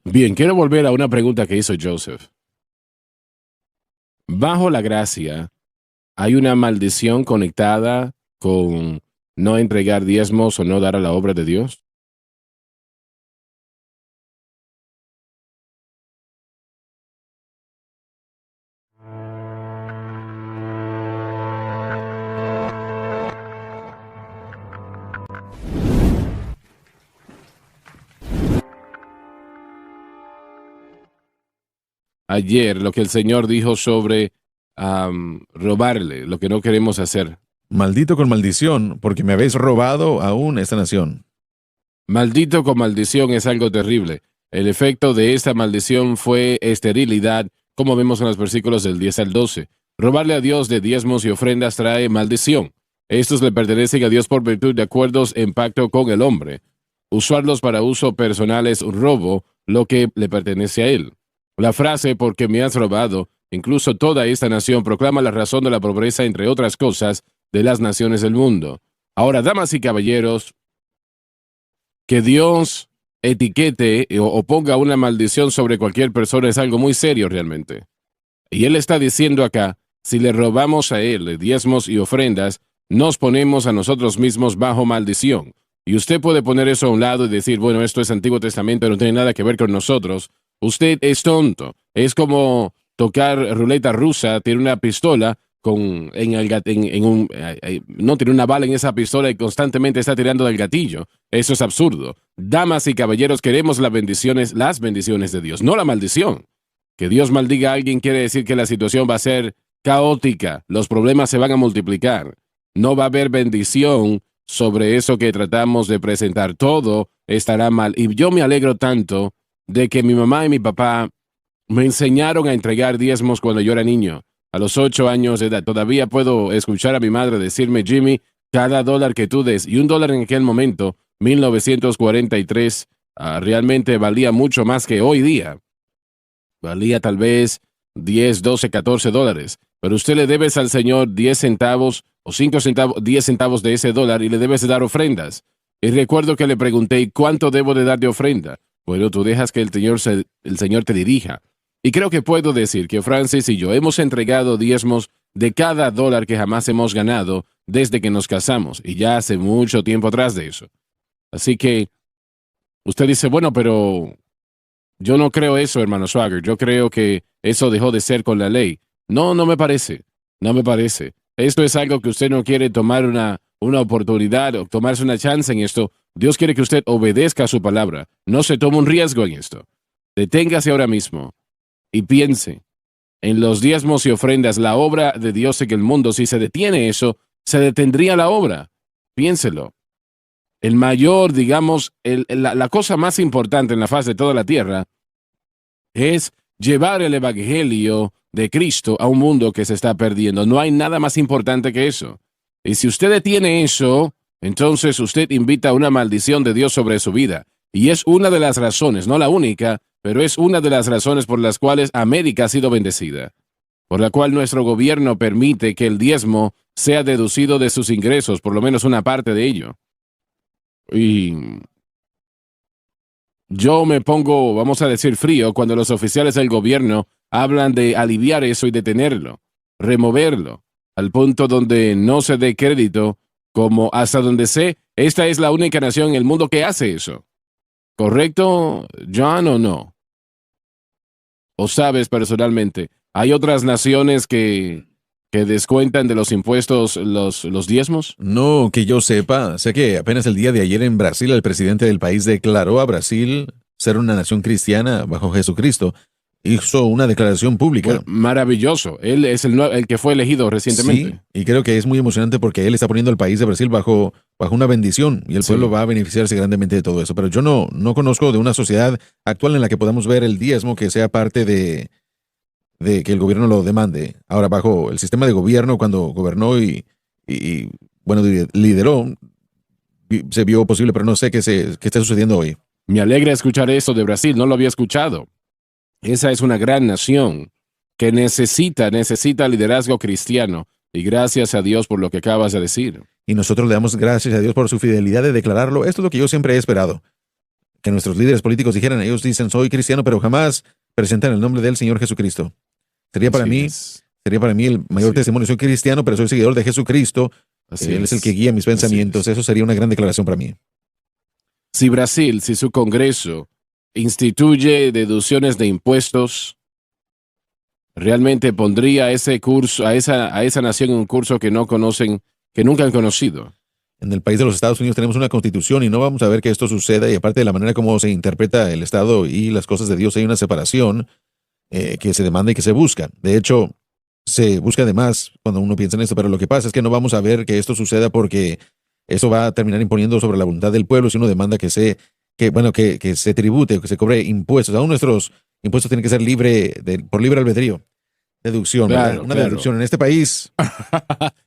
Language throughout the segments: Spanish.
Bien, quiero volver a una pregunta que hizo Joseph. Bajo la gracia, ¿hay una maldición conectada con no entregar diezmos o no dar a la obra de Dios? Ayer, lo que el Señor dijo sobre robarle, lo que no queremos hacer. Maldito con maldición, porque me habéis robado aún esta nación. Maldito con maldición es algo terrible. El efecto de esta maldición fue esterilidad, como vemos en los versículos del 10 al 12. Robarle a Dios de diezmos y ofrendas trae maldición. Estos le pertenecen a Dios por virtud de acuerdos en pacto con el hombre. Usarlos para uso personal es un robo, lo que le pertenece a él. La frase porque me has robado, incluso toda esta nación, proclama la razón de la pobreza, entre otras cosas, de las naciones del mundo. Ahora, damas y caballeros, que Dios etiquete o ponga una maldición sobre cualquier persona es algo muy serio realmente. Y Él está diciendo acá, si le robamos a Él diezmos y ofrendas, nos ponemos a nosotros mismos bajo maldición. Y usted puede poner eso a un lado y decir, bueno, esto es Antiguo Testamento, no tiene nada que ver con nosotros. Usted es tonto. Es como tocar ruleta rusa, tiene una pistola no tiene una bala en esa pistola y constantemente está tirando del gatillo. Eso es absurdo. Damas y caballeros, queremos las bendiciones de Dios, no la maldición. Que Dios maldiga a alguien quiere decir que la situación va a ser caótica, los problemas se van a multiplicar. No va a haber bendición sobre eso que tratamos de presentar. Todo estará mal. Y yo me alegro tanto de que mi mamá y mi papá me enseñaron a entregar diezmos cuando yo era niño. A los 8 años de edad, todavía puedo escuchar a mi madre decirme, Jimmy, cada dólar que tú des, y un dólar en aquel momento, 1943, realmente valía mucho más que hoy día. Valía tal vez 10, 12, 14 dólares. Pero usted le debes al Señor 10 centavos o 5 centavos, 10 centavos de ese dólar y le debes de dar ofrendas. Y recuerdo que le pregunté, ¿cuánto debo de dar de ofrenda? Bueno, tú dejas que el Señor te dirija. Y creo que puedo decir que Francis y yo hemos entregado diezmos de cada dólar que jamás hemos ganado desde que nos casamos, y ya hace mucho tiempo atrás de eso. Así que usted dice, bueno, pero yo no creo eso, hermano Swagger. Yo creo que eso dejó de ser con la ley. No, no me parece. No me parece. Esto es algo que usted no quiere tomar una oportunidad o tomarse una chance en esto. Dios quiere que usted obedezca a su palabra. No se tome un riesgo en esto. Deténgase ahora mismo y piense en los diezmos y ofrendas, la obra de Dios en el mundo. Si se detiene eso, se detendría la obra. Piénselo. El mayor, digamos, la cosa más importante en la faz de toda la tierra es llevar el evangelio de Cristo a un mundo que se está perdiendo. No hay nada más importante que eso. Y si usted detiene eso, entonces usted invita a una maldición de Dios sobre su vida. Y es una de las razones, no la única, pero es una de las razones por las cuales América ha sido bendecida, por la cual nuestro gobierno permite que el diezmo sea deducido de sus ingresos, por lo menos una parte de ello. Y yo me pongo, vamos a decir, frío cuando los oficiales del gobierno hablan de aliviar eso y detenerlo, removerlo, al punto donde no se dé crédito, como hasta donde sé, esta es la única nación en el mundo que hace eso. ¿Correcto, John, o no? ¿O sabes personalmente? ¿Hay otras naciones que descuentan de los impuestos los diezmos? No que yo sepa, sé que apenas el día de ayer en Brasil el presidente del país declaró a Brasil ser una nación cristiana bajo Jesucristo. Hizo una declaración pública. Bueno, maravilloso. Él es el que fue elegido recientemente. Sí, y creo que es muy emocionante porque él está poniendo al país de Brasil bajo una bendición y el Sí. pueblo va a beneficiarse grandemente de todo eso. Pero yo no conozco de una sociedad actual en la que podamos ver el diezmo que sea parte de que el gobierno lo demande. Ahora, bajo el sistema de gobierno, cuando gobernó y, bueno, lideró, se vio posible, pero no sé qué está sucediendo hoy. Me alegra escuchar eso de Brasil, no lo había escuchado. Esa es una gran nación que necesita liderazgo cristiano, y gracias a Dios por lo que acabas de decir. Y nosotros le damos gracias a Dios por su fidelidad de declararlo. Esto es lo que yo siempre he esperado. que nuestros líderes políticos dijeran, ellos dicen, soy cristiano, pero jamás presentan el nombre del Señor Jesucristo. Sería para mí el mayor testimonio. Soy cristiano, pero soy seguidor de Jesucristo. Él es el que guía mis pensamientos. Eso sería una gran declaración para mí. Si Brasil, si su Congreso instituye deducciones de impuestos, realmente pondría ese curso, a esa nación en un curso que no conocen, que nunca han conocido. En el país de los Estados Unidos tenemos una constitución y no vamos a ver que esto suceda, y aparte de la manera como se interpreta el Estado y las cosas de Dios, hay una separación que se demanda y que se busca. De hecho, se busca además cuando uno piensa en esto, pero lo que pasa es que no vamos a ver que esto suceda porque eso va a terminar imponiendo sobre la voluntad del pueblo si uno demanda que se tribute o que se cobre impuestos. Aún nuestros impuestos tienen que ser por libre albedrío. Deducción, claro, una deducción. En este país.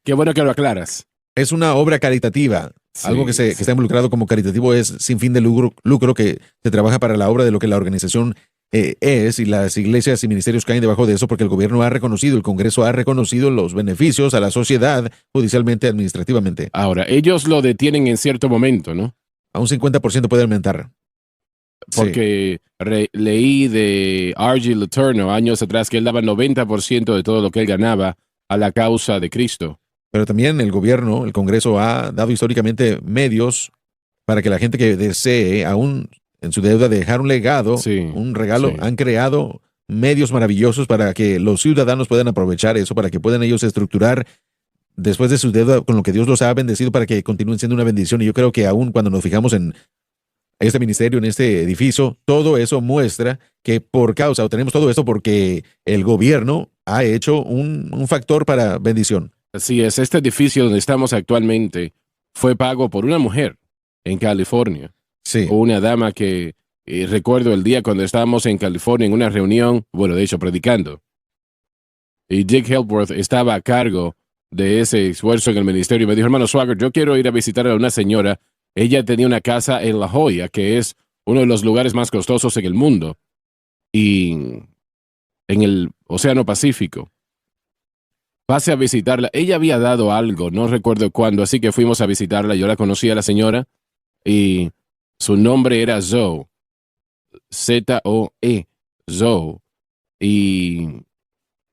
Qué bueno que lo aclaras. Es una obra caritativa. Sí, algo que está involucrado como caritativo es sin fin de lucro que se trabaja para la obra de lo que la organización es, y las iglesias y ministerios caen debajo de eso porque el gobierno ha reconocido, el Congreso ha reconocido los beneficios a la sociedad judicialmente, administrativamente. Ahora, ellos lo detienen en cierto momento, ¿no? A un 50% puede aumentar. Porque leí de R.G. Letourneau años atrás que él daba 90% de todo lo que él ganaba a la causa de Cristo. Pero también el gobierno, el Congreso, ha dado históricamente medios para que la gente que desee, aún en su deuda, dejar un legado, un regalo. Han creado medios maravillosos para que los ciudadanos puedan aprovechar eso, para que puedan ellos estructurar después de su deuda con lo que Dios los ha bendecido para que continúen siendo una bendición. Y yo creo que aún cuando nos fijamos en este ministerio, en este edificio, todo eso muestra que tenemos todo esto porque el gobierno ha hecho un factor para bendición. Así es, este edificio donde estamos actualmente fue pago por una mujer en California. Sí. Una dama que recuerdo el día cuando estábamos en California en una reunión, de hecho predicando. Y Dick Helpworth estaba a cargo de ese esfuerzo en el ministerio y me dijo, hermano Swagger, yo quiero ir a visitar a una señora. Ella tenía una casa en La Joya, que es uno de los lugares más costosos en el mundo, y en el Océano Pacífico. Pase a visitarla. Ella había dado algo, no recuerdo cuándo, así que fuimos a visitarla. Yo la conocí a la señora y su nombre era Zoe, Z-O-E, Zoe. Y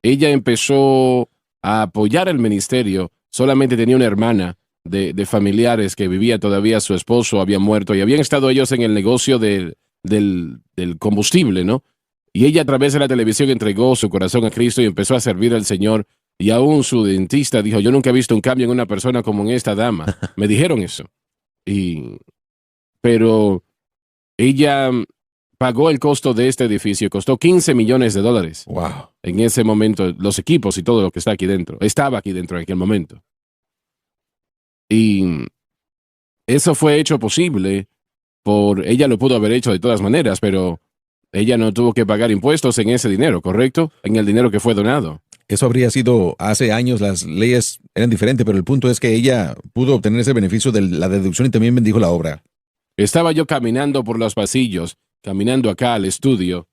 ella empezó a apoyar el ministerio. Solamente tenía una hermana de familiares que vivía todavía, su esposo había muerto y habían estado ellos en el negocio del combustible, ¿no? Y ella a través de la televisión entregó su corazón a Cristo y empezó a servir al Señor. Y aún su dentista dijo, yo nunca he visto un cambio en una persona como en esta dama. Me dijeron eso. Pero ella pagó el costo de este edificio. Costó $15 millones. Wow. En ese momento, los equipos y todo lo que está aquí dentro. Estaba aquí dentro en aquel momento. Y eso fue hecho posible ella lo pudo haber hecho de todas maneras, pero ella no tuvo que pagar impuestos en ese dinero, ¿correcto? En el dinero que fue donado. Eso habría sido hace años, las leyes eran diferentes, pero el punto es que ella pudo obtener ese beneficio de la deducción y también bendijo la obra. Estaba yo caminando por los pasillos, caminando acá al estudio,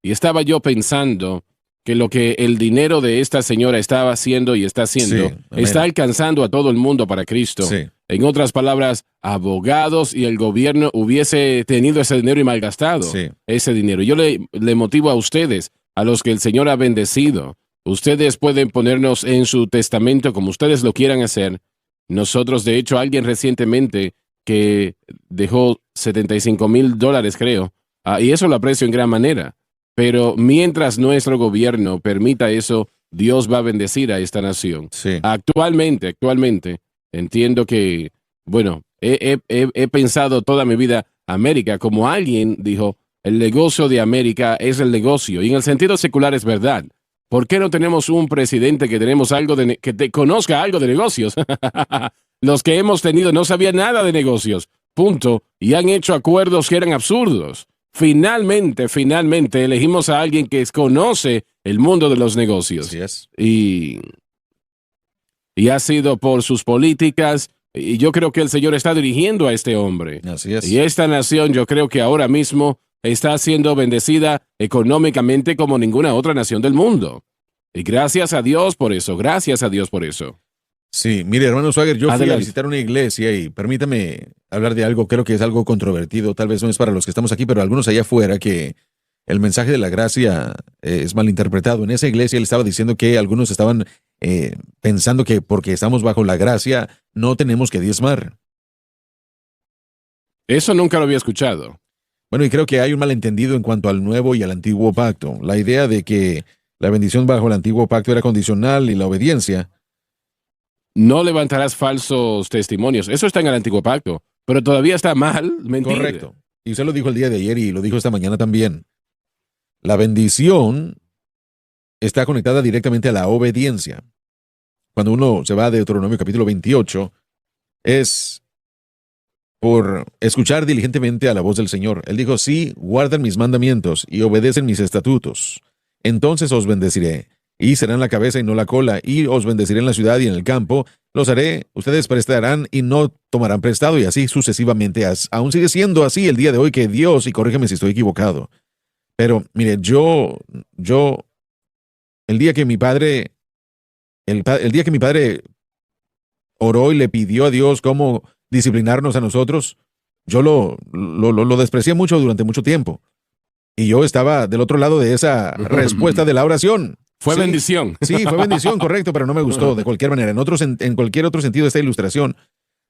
y estaba yo pensando que lo que el dinero de esta señora estaba haciendo y está haciendo, está alcanzando a todo el mundo para Cristo. Sí. En otras palabras, abogados y el gobierno hubiese tenido ese dinero y malgastado ese dinero. Yo le motivo a ustedes, a los que el Señor ha bendecido. Ustedes pueden ponernos en su testamento como ustedes lo quieran hacer. Nosotros, de hecho, alguien recientemente que dejó $75,000, creo, y eso lo aprecio en gran manera. Pero mientras nuestro gobierno permita eso, Dios va a bendecir a esta nación. Sí. Actualmente, entiendo que, he pensado toda mi vida América, como alguien dijo, el negocio de América es el negocio, y en el sentido secular es verdad. ¿Por qué no tenemos un presidente que conozca algo de negocios? Los que hemos tenido no sabían nada de negocios, punto, y han hecho acuerdos que eran absurdos. Finalmente elegimos a alguien que conoce el mundo de los negocios. Así es. Y ha sido por sus políticas, y yo creo que el Señor está dirigiendo a este hombre. Así es. Y esta nación, yo creo que ahora mismo está siendo bendecida económicamente como ninguna otra nación del mundo. Y gracias a Dios por eso, Sí, mire, hermano Swagger, yo fui a Adelante. visitar una iglesia y permítame hablar de algo, creo que es algo controvertido, tal vez no es para los que estamos aquí, pero algunos allá afuera que el mensaje de la gracia es malinterpretado. En esa iglesia él estaba diciendo que algunos estaban pensando que porque estamos bajo la gracia no tenemos que diezmar. Eso nunca lo había escuchado. Bueno, y creo que hay un malentendido en cuanto al nuevo y al antiguo pacto. La idea de que la bendición bajo el antiguo pacto era condicional y la obediencia. No levantarás falsos testimonios. Eso está en el antiguo pacto, pero todavía está mal mentir. Correcto. Y usted lo dijo el día de ayer y lo dijo esta mañana también. La bendición está conectada directamente a la obediencia. Cuando uno se va a Deuteronomio capítulo 28, es por escuchar diligentemente a la voz del Señor. Él dijo, sí, guardan mis mandamientos y obedecen mis estatutos. Entonces os bendeciré, y serán la cabeza y no la cola, y os bendeciré en la ciudad y en el campo. Los haré, ustedes prestarán y no tomarán prestado, y así sucesivamente. Aún sigue siendo así el día de hoy que Dios, y corrígeme si estoy equivocado, pero mire, el día que mi padre, el día que mi padre oró y le pidió a Dios cómo disciplinarnos a nosotros, yo lo desprecié mucho durante mucho tiempo. Y yo estaba del otro lado de esa respuesta de la oración. Fue Sí, bendición. sí, fue bendición, correcto, pero no me gustó de cualquier manera. En cualquier otro sentido de esta ilustración,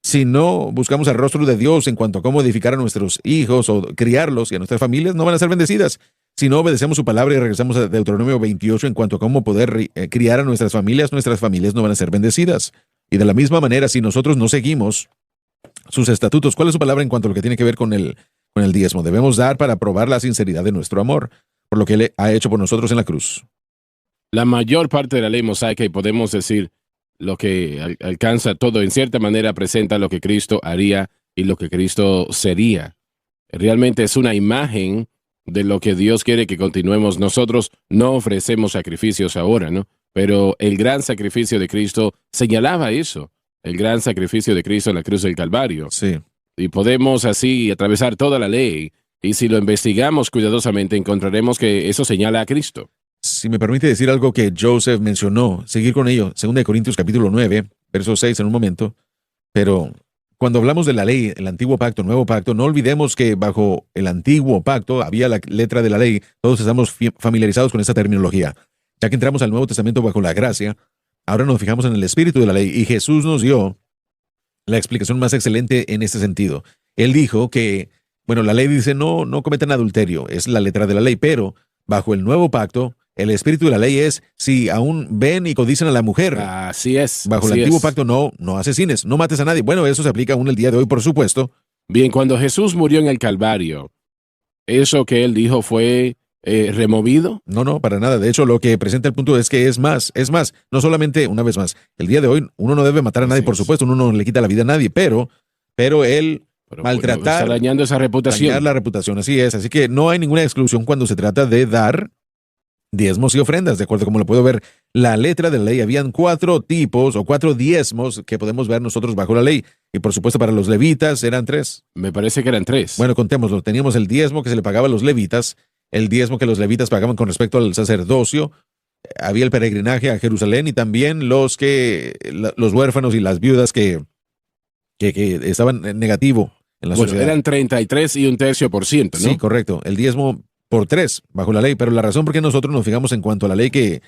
si no buscamos el rostro de Dios en cuanto a cómo edificar a nuestros hijos o criarlos y a nuestras familias, no van a ser bendecidas. Si no obedecemos su palabra y regresamos a Deuteronomio 28 en cuanto a cómo poder criar a nuestras familias no van a ser bendecidas. Y de la misma manera, si nosotros no seguimos sus estatutos, ¿cuál es su palabra en cuanto a lo que tiene que ver con el diezmo? Debemos dar para probar la sinceridad de nuestro amor, por lo que Él ha hecho por nosotros en la cruz. La mayor parte de la ley mosaica, y podemos decir lo que alcanza todo, en cierta manera presenta lo que Cristo haría y lo que Cristo sería. Realmente es una imagen de lo que Dios quiere que continuemos. Nosotros no ofrecemos sacrificios ahora, ¿no? Pero el gran sacrificio de Cristo señalaba eso, el gran sacrificio de Cristo en la cruz del Calvario. Sí. Y podemos así atravesar toda la ley, y si lo investigamos cuidadosamente encontraremos que eso señala a Cristo. Si me permite decir algo que Joseph mencionó, seguir con ello, 2 Corintios capítulo 9, verso 6 en un momento, pero cuando hablamos de la ley, el antiguo pacto, nuevo pacto, no olvidemos que bajo el antiguo pacto había la letra de la ley, todos estamos familiarizados con esa terminología. Ya que entramos al Nuevo Testamento bajo la gracia, ahora nos fijamos en el espíritu de la ley y Jesús nos dio la explicación más excelente en este sentido. Él dijo que, bueno, la ley dice no cometan adulterio, es la letra de la ley, pero bajo el nuevo pacto, el espíritu de la ley es si aún ven y codician a la mujer. Así es. Bajo el así antiguo es. pacto no asesines, no mates a nadie. Bueno, eso se aplica aún el día de hoy, por supuesto. Bien, cuando Jesús murió en el Calvario, ¿eso que él dijo fue removido? No, para nada. De hecho, lo que presenta el punto es que es más, no solamente, una vez más, el día de hoy uno no debe matar a nadie, Así por es. supuesto, uno no le quita la vida a nadie, pero él Pero, maltratar, está dañando esa reputación. dañar la reputación, así es. Así que no hay ninguna exclusión cuando se trata de dar diezmos y ofrendas, de acuerdo como lo puedo ver. La letra de la ley, habían 4 tipos o 4 diezmos que podemos ver nosotros bajo la ley. Y por supuesto para los levitas eran 3. Me parece que eran 3. Bueno, contémoslo. Teníamos el diezmo que se le pagaba a los levitas, el diezmo que los levitas pagaban con respecto al sacerdocio, había el peregrinaje a Jerusalén y también los huérfanos y las viudas que estaban en negativo en la sociedad. Eran 33 y 1/3%, ¿no? Sí, correcto. El diezmo por 3 bajo la ley, pero la razón por qué nosotros nos fijamos en cuanto a la ley que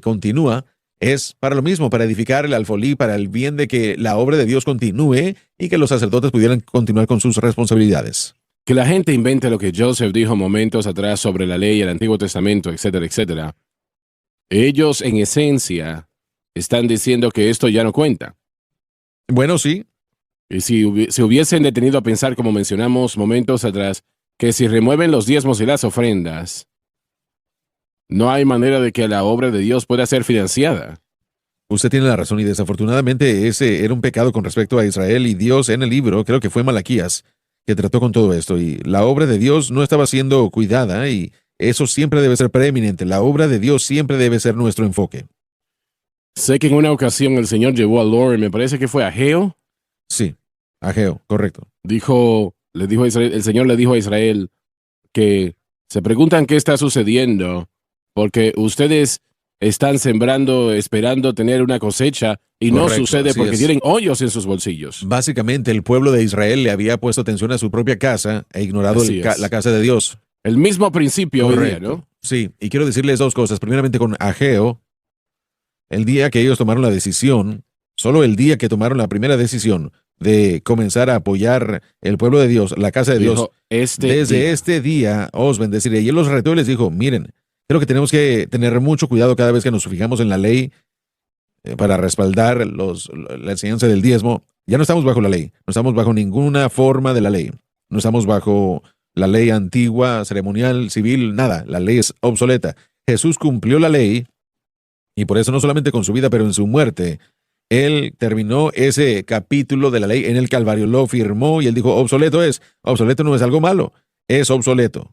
continúa es para lo mismo, para edificar el alfolí, para el bien de que la obra de Dios continúe y que los sacerdotes pudieran continuar con sus responsabilidades. Que la gente invente lo que Joseph dijo momentos atrás sobre la ley, el Antiguo Testamento, etcétera, etcétera. Ellos, en esencia, están diciendo que esto ya no cuenta. Bueno, sí. Y si se hubiesen detenido a pensar, como mencionamos momentos atrás, que si remueven los diezmos y las ofrendas, no hay manera de que la obra de Dios pueda ser financiada. Usted tiene la razón y desafortunadamente ese era un pecado con respecto a Israel y Dios en el libro, creo que fue Malaquías, que trató con todo esto y la obra de Dios no estaba siendo cuidada y eso siempre debe ser preeminente. La obra de Dios siempre debe ser nuestro enfoque. Sé que en una ocasión el Señor llevó a Lauren, me parece que fue a Geo. Sí, Ageo, correcto. El Señor le dijo a Israel que se preguntan qué está sucediendo porque ustedes están sembrando, esperando tener una cosecha, y no Correcto, sucede así porque es. tienen hoyos en sus bolsillos. Básicamente, el pueblo de Israel le había puesto atención a su propia casa e ignorado Así es. la casa de Dios. El mismo principio hoy día, Correcto. ¿no? Sí, y quiero decirles dos cosas. Primeramente, con Ageo, el día que ellos tomaron la decisión, solo el día que tomaron la primera decisión de comenzar a apoyar el pueblo de Dios, la casa de Dios, Dijo, desde día. este día os bendeciré. Y él los retó y les dijo, miren, creo que tenemos que tener mucho cuidado cada vez que nos fijamos en la ley para respaldar la enseñanza del diezmo. Ya no estamos bajo la ley, no estamos bajo ninguna forma de la ley, no estamos bajo la ley antigua, ceremonial, civil, nada, la ley es obsoleta. Jesús cumplió la ley y por eso no solamente con su vida, pero en su muerte, él terminó ese capítulo de la ley en el Calvario, lo firmó y él dijo, obsoleto no es algo malo, es obsoleto.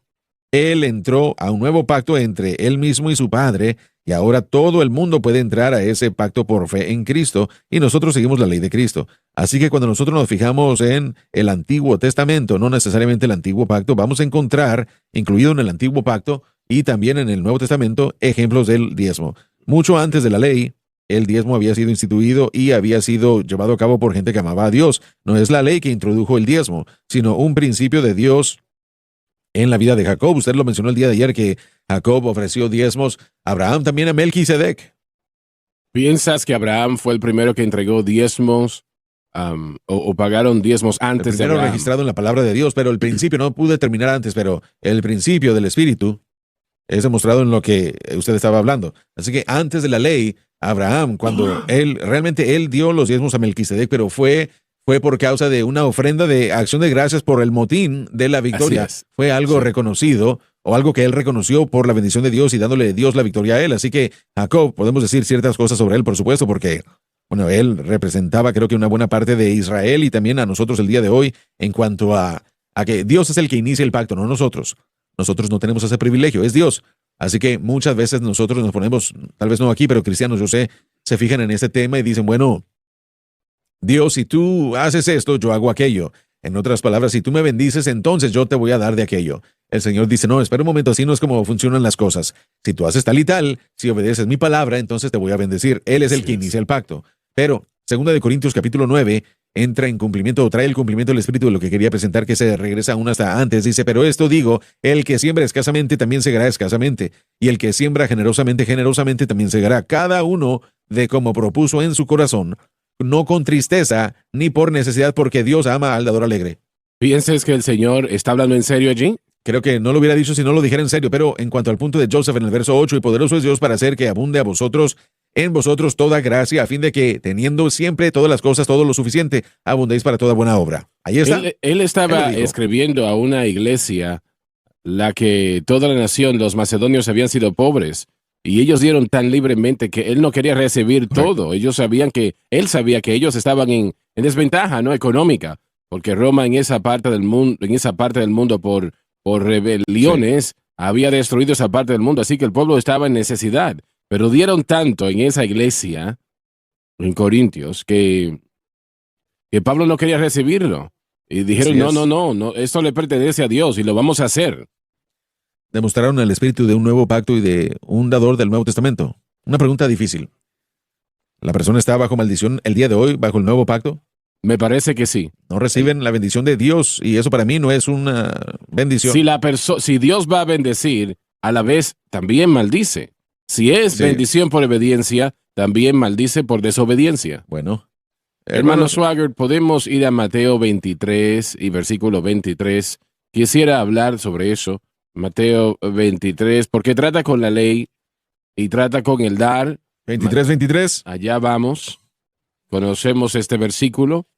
Él entró a un nuevo pacto entre él mismo y su Padre, y ahora todo el mundo puede entrar a ese pacto por fe en Cristo, y nosotros seguimos la ley de Cristo. Así que cuando nosotros nos fijamos en el Antiguo Testamento, no necesariamente el Antiguo Pacto, vamos a encontrar, incluido en el Antiguo Pacto y también en el Nuevo Testamento, ejemplos del diezmo. Mucho antes de la ley, el diezmo había sido instituido y había sido llevado a cabo por gente que amaba a Dios. No es la ley que introdujo el diezmo, sino un principio de Dios en la vida de Jacob. Usted lo mencionó el día de ayer que Jacob ofreció diezmos a Abraham, también a Melquisedec. ¿Piensas que Abraham fue el primero que entregó diezmos o pagaron diezmos antes El de primero Abraham? registrado en la palabra de Dios, pero el principio, no pude terminar antes, pero el principio del Espíritu es demostrado en lo que usted estaba hablando. Así que antes de la ley, Abraham, cuando él dio los diezmos a Melquisedec, pero fue por causa de una ofrenda de acción de gracias por el motín de la victoria. Así es. Fue algo Sí. reconocido o algo que él reconoció por la bendición de Dios y dándole Dios la victoria a él. Así que Jacob, podemos decir ciertas cosas sobre él, por supuesto, porque bueno, él representaba creo que una buena parte de Israel y también a nosotros el día de hoy en cuanto a que Dios es el que inicia el pacto, no nosotros. Nosotros no tenemos ese privilegio, es Dios. Así que muchas veces nosotros nos ponemos, tal vez no aquí, pero cristianos, yo sé, se fijan en este tema y dicen, bueno, Dios, si tú haces esto, yo hago aquello. En otras palabras, si tú me bendices, entonces yo te voy a dar de aquello. El Señor dice, no, espera un momento, así no es como funcionan las cosas. Si tú haces tal y tal, si obedeces mi palabra, entonces te voy a bendecir. Él es el que inicia el pacto. Pero, 2 Corintios capítulo 9, entra en cumplimiento o trae el cumplimiento del Espíritu de lo que quería presentar, que se regresa aún hasta antes. Dice, pero esto digo, el que siembra escasamente también segará escasamente, y el que siembra generosamente, generosamente también segará. Cada uno de como propuso en su corazón, no con tristeza ni por necesidad, porque Dios ama al dador alegre. ¿Piensas que el Señor está hablando en serio allí? Creo que no lo hubiera dicho si no lo dijera en serio, pero en cuanto al punto de Joseph en el verso 8, y poderoso es Dios para hacer que abunde a vosotros, en vosotros toda gracia, a fin de que, teniendo siempre todas las cosas, todo lo suficiente, abundéis para toda buena obra. Ahí está. Él estaba Él lo dijo. escribiendo a una iglesia, la que toda la nación, los macedonios, habían sido pobres. Y ellos dieron tan libremente que él no quería recibir todo. Él sabía que ellos estaban en desventaja, ¿no? Económica, porque Roma en esa parte del mundo, por rebeliones, había destruido esa parte del mundo. Así que el pueblo estaba en necesidad. Pero dieron tanto en esa iglesia, en Corintios, que Pablo no quería recibirlo. Y dijeron, Así es. no, esto le pertenece a Dios y lo vamos a hacer. Demostraron el espíritu de un nuevo pacto y de un dador del Nuevo Testamento. Una pregunta difícil. ¿La persona está bajo maldición el día de hoy, bajo el nuevo pacto? Me parece que sí. No reciben la bendición de Dios y eso para mí no es una bendición. Si Dios va a bendecir, a la vez también maldice. Si es Sí. bendición por obediencia, también maldice por desobediencia. Bueno. Hermano Swagger, podemos ir a Mateo 23 y versículo 23. Quisiera hablar sobre eso. Mateo 23, porque trata con la ley y trata con el dar. 23. Allá vamos. Conocemos este versículo.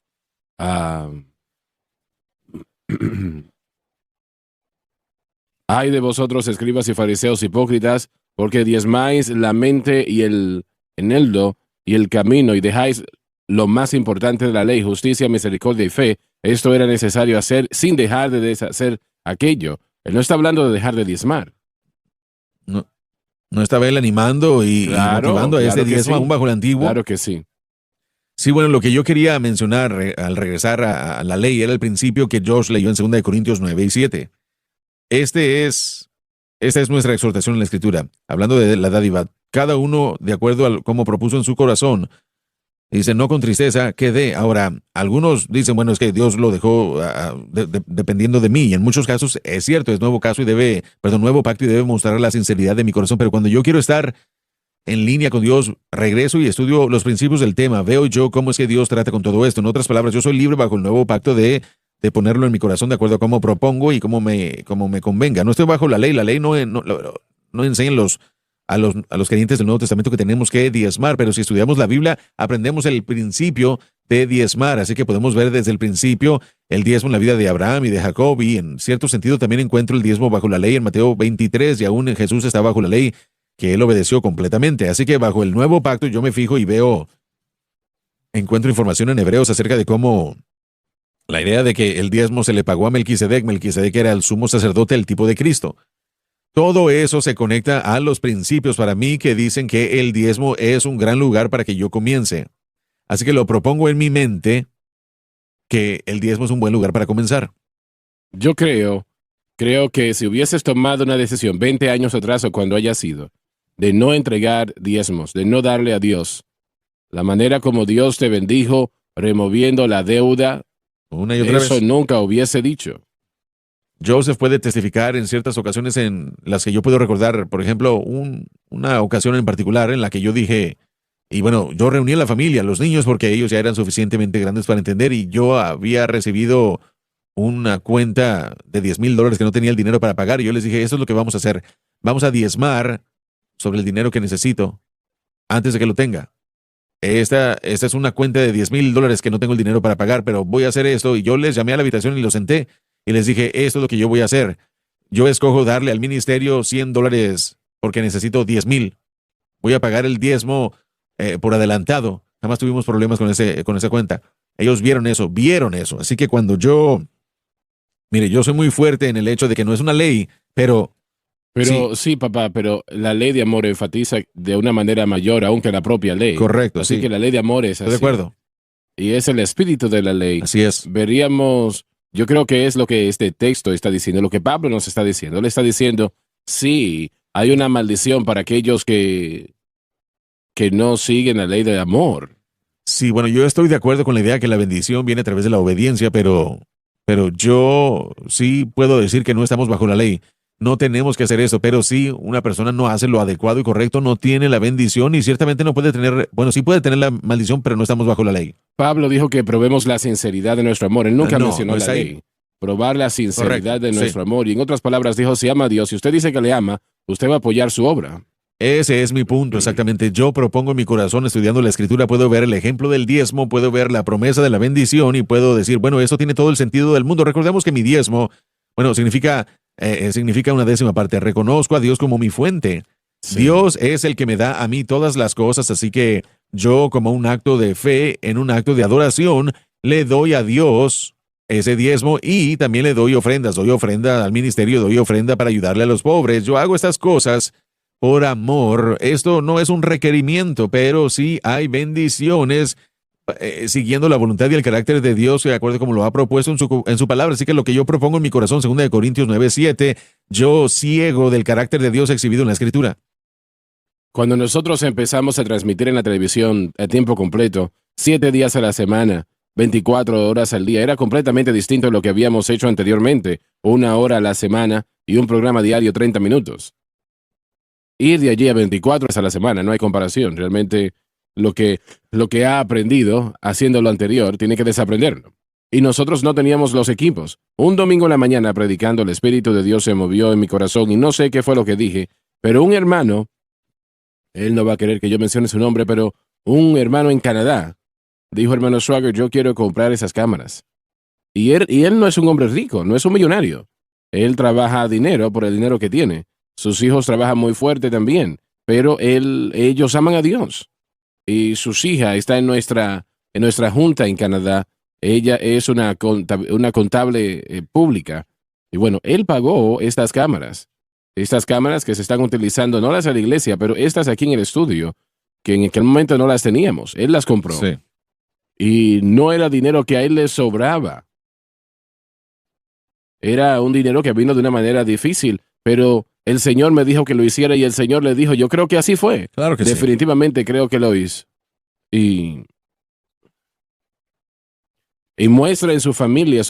Ay de vosotros, escribas y fariseos hipócritas, porque diezmáis la mente y el eneldo y el camino, y dejáis lo más importante de la ley, justicia, misericordia y fe. Esto era necesario hacer sin dejar de deshacer aquello. Él no está hablando de dejar de diezmar. No estaba él animando y motivando a este diezmo aún bajo el antiguo. Claro que sí. Sí, bueno, lo que yo quería mencionar al regresar a la ley era el principio que Josh leyó en 2 Corintios 9 y 7. Esta es nuestra exhortación en la Escritura, hablando de la dádiva. cada uno de acuerdo a cómo propuso en su corazón. Dice, no con tristeza, que dé. Ahora, algunos dicen, bueno, es que Dios lo dejó dependiendo de mí. Y en muchos casos es cierto, es nuevo pacto y debe mostrar la sinceridad de mi corazón. Pero cuando yo quiero estar en línea con Dios, regreso y estudio los principios del tema. Veo yo cómo es que Dios trata con todo esto. En otras palabras, yo soy libre bajo el nuevo pacto de ponerlo en mi corazón de acuerdo a cómo propongo y cómo me convenga. No estoy bajo la ley. La ley no enseña a los creyentes del Nuevo Testamento que tenemos que diezmar, pero si estudiamos la Biblia, aprendemos el principio de diezmar, así que podemos ver desde el principio el diezmo en la vida de Abraham y de Jacob, y en cierto sentido también encuentro el diezmo bajo la ley en Mateo 23, y aún Jesús está bajo la ley, que él obedeció completamente. Así que bajo el nuevo pacto yo me fijo y encuentro información en Hebreos acerca de cómo la idea de que el diezmo se le pagó a Melquisedec. Melquisedec era el sumo sacerdote, el tipo de Cristo. Todo eso se conecta a los principios para mí que dicen que el diezmo es un gran lugar para que yo comience. Así que lo propongo en mi mente que el diezmo es un buen lugar para comenzar. Yo creo que si hubieses tomado una decisión 20 años atrás o cuando haya sido, de no entregar diezmos, de no darle a Dios, la manera como Dios te bendijo, removiendo la deuda, una y otra eso vez. nunca hubiese dicho. Joseph puede testificar en ciertas ocasiones en las que yo puedo recordar, por ejemplo, una ocasión en particular en la que yo dije, y bueno, yo reuní a la familia, a los niños, porque ellos ya eran suficientemente grandes para entender, y yo había recibido una cuenta de $10,000 que no tenía el dinero para pagar, y yo les dije, eso es lo que vamos a hacer, vamos a diezmar sobre el dinero que necesito antes de que lo tenga. Esta es una cuenta de $10,000 que no tengo el dinero para pagar, pero voy a hacer esto, y yo les llamé a la habitación y los senté, y les dije, esto es lo que yo voy a hacer. Yo escojo darle al ministerio $100 porque necesito 10,000. Voy a pagar el diezmo por adelantado. Jamás tuvimos problemas con esa cuenta. Ellos vieron eso. Así que mire, yo soy muy fuerte en el hecho de que no es una ley, pero Sí, papá, pero la ley de amor enfatiza de una manera mayor aún que la propia ley. Correcto, así sí. que la ley de amor es así. Estoy de acuerdo. Y es el espíritu de la ley. Así es. Veríamos, yo creo que es lo que este texto está diciendo, lo que Pablo nos está diciendo. Él está diciendo, sí, hay una maldición para aquellos que no siguen la ley de amor. Sí, bueno, yo estoy de acuerdo con la idea que la bendición viene a través de la obediencia, pero yo sí puedo decir que no estamos bajo la ley. No tenemos que hacer eso, pero si una persona no hace lo adecuado y correcto, no tiene la bendición y ciertamente no puede tener, bueno, sí puede tener la maldición, pero no estamos bajo la ley. Pablo dijo que probemos la sinceridad de nuestro amor. Él nunca mencionó la ahí. ley. Probar la sinceridad Correcto, de nuestro amor. Y en otras palabras dijo, si ama a Dios, si usted dice que le ama, usted va a apoyar su obra. Ese es mi punto, exactamente. Yo propongo en mi corazón, estudiando la Escritura, puedo ver el ejemplo del diezmo, puedo ver la promesa de la bendición y puedo decir, bueno, esto tiene todo el sentido del mundo. Recordemos que mi diezmo, bueno, significa una 10ª parte. Reconozco a Dios como mi fuente. Sí. Dios es el que me da a mí todas las cosas, así que yo, como un acto de fe, en un acto de adoración, le doy a Dios ese diezmo y también le doy ofrendas. Doy ofrenda al ministerio, doy ofrenda para ayudarle a los pobres. Yo hago estas cosas por amor. Esto no es un requerimiento, pero sí hay bendiciones siguiendo la voluntad y el carácter de Dios, de acuerdo como lo ha propuesto en su palabra. Así que lo que yo propongo en mi corazón, 2 Corintios 9:7, yo ciego del carácter de Dios exhibido en la Escritura. Cuando nosotros empezamos a transmitir en la televisión a tiempo completo, 7 días a la semana, 24 horas al día, era completamente distinto a lo que habíamos hecho anteriormente, 1 hora a la semana y un programa diario 30 minutos. Ir de allí a 24 horas a la semana, no hay comparación. Realmente lo que ha aprendido haciendo lo anterior tiene que desaprenderlo. Y nosotros no teníamos los equipos. Un domingo en la mañana predicando, el Espíritu de Dios se movió en mi corazón y no sé qué fue lo que dije, pero un hermano, él no va a querer que yo mencione su nombre, pero un hermano en Canadá dijo, hermano Swagger, yo quiero comprar esas cámaras. Y él no es un hombre rico, no es un millonario. Él trabaja dinero por el dinero que tiene. Sus hijos trabajan muy fuerte también, pero ellos aman a Dios. Y su hija está en nuestra junta en Canadá. Ella es una contable pública. Y bueno, él pagó estas cámaras que se están utilizando, no las de la iglesia, pero estas aquí en el estudio, que en aquel momento no las teníamos. Él las compró. Sí. Y no era dinero que a él le sobraba. Era un dinero que vino de una manera difícil, pero el Señor me dijo que lo hiciera y el Señor le dijo, yo creo que así fue. Claro que sí. Definitivamente creo que lo hizo. Y muestra en su familia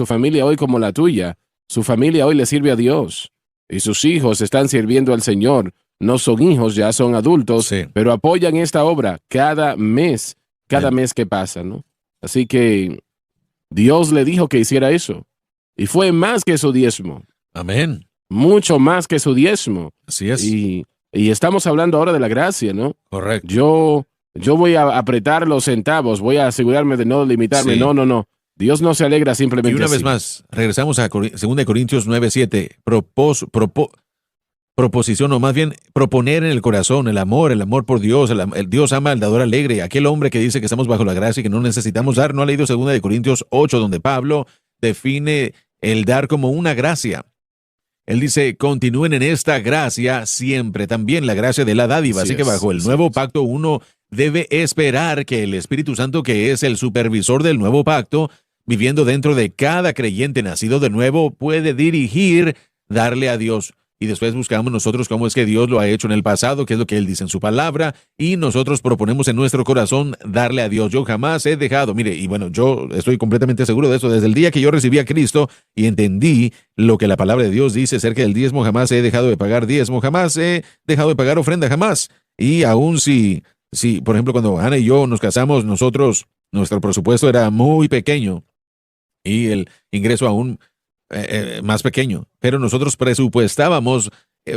hoy como la tuya. Su familia hoy le sirve a Dios. Y sus hijos están sirviendo al Señor. No son hijos, ya son adultos, Sí. pero apoyan esta obra cada mes Bien. que pasa, ¿no? Así que Dios le dijo que hiciera eso. Y fue más que su diezmo. Amén. Mucho más que su diezmo. Así es. Y estamos hablando ahora de la gracia, ¿no? Correcto. Yo voy a apretar los centavos, voy a asegurarme de no limitarme. Sí. No. Dios no se alegra simplemente Y una así. vez más, regresamos a 2 Corintios 9:7. Proposición, o más bien proponer en el corazón el amor por Dios. El Dios ama al dador alegre. Aquel hombre que dice que estamos bajo la gracia y que no necesitamos dar, no ha leído 2 Corintios 8, donde Pablo define el dar como una gracia. Él dice, continúen en esta gracia siempre, también la gracia de la dádiva. Así que bajo el nuevo pacto uno debe esperar que el Espíritu Santo, que es el supervisor del nuevo pacto, viviendo dentro de cada creyente nacido de nuevo, puede dirigir, darle a Dios. Y después buscamos nosotros cómo es que Dios lo ha hecho en el pasado, qué es lo que Él dice en su palabra, y nosotros proponemos en nuestro corazón darle a Dios. Yo jamás he dejado, mire, y bueno, yo estoy completamente seguro de eso, desde el día que yo recibí a Cristo y entendí lo que la palabra de Dios dice acerca del diezmo, jamás he dejado de pagar diezmo, jamás he dejado de pagar ofrenda, jamás. Y aún si, por ejemplo, cuando Ana y yo nos casamos, nuestro presupuesto era muy pequeño y el ingreso aún más pequeño, pero nosotros presupuestábamos